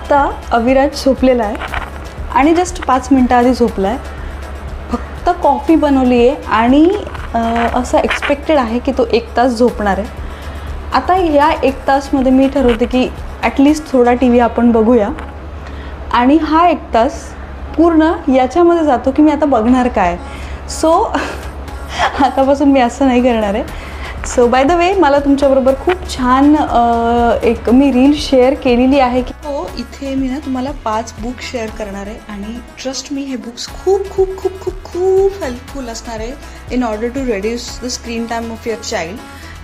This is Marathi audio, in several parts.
आत्ता अविराज झोपलेला आहे आणि जस्ट 5 मिनटं आधी झोपला आहे. फक्त कॉफी बनवली आहे आणि असं एक्सपेक्टेड आहे की तो 1 तास झोपणार आहे. आता ह्या 1 तासमध्ये मी ठरवते की ॲटलिस्ट थोडा टी व्ही आपण बघूया आणि हा 1 तास पूर्ण याच्यामध्ये जातो की मी आता बघणार काय. सो आतापासून मी असं नाही करणार आहे. सो बाय द वे, मला तुमच्याबरोबर खूप छान एक मी रील शेअर केलेली आहे की इथे मी ना तुम्हाला 5 बुक शेअर करणार आहे आणि ट्रस्ट मी हे बुक्स खूप खूप खूप खूप खूप हेल्पफुल असणार आहे in order to reduce the screen time of your child.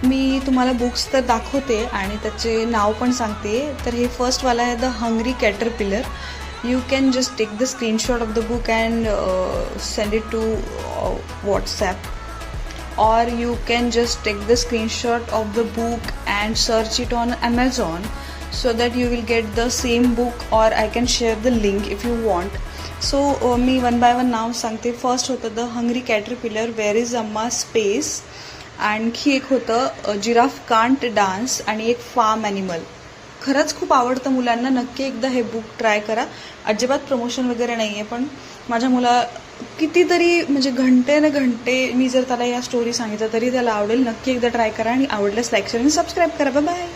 मी तुम्हाला बुक्स तर दाखवते आणि त्याचे नाव पण सांगते. तर हे फर्स्टवाला आहे the hungry caterpillar. You can just take the screenshot of the book and send it to WhatsApp, or you can just take the screenshot of the book and search it on Amazon so that you will get the same book, or I can share the link if you want. So me one by one नाव सांगते. फर्स्ट होतं the hungry caterpillar, where is Amma space. आणखी एक होतं जिराफ कांट डान्स आणि एक फार्म ॲनिमल. खरंच खूप आवडतं मुलांना. नक्की एकदा हे बुक ट्राय करा. अजिबात प्रमोशन वगैरे नाही आहे, पण माझ्या मुला कितीतरी म्हणजे घंटे न घंटे मी जर त्याला या स्टोरी सांगितलं तरी त्याला आवडेल. नक्की एकदा ट्राय करा आणि आवडल्यास लाईक शेअर आणि सबस्क्राईब करा. Bye bye.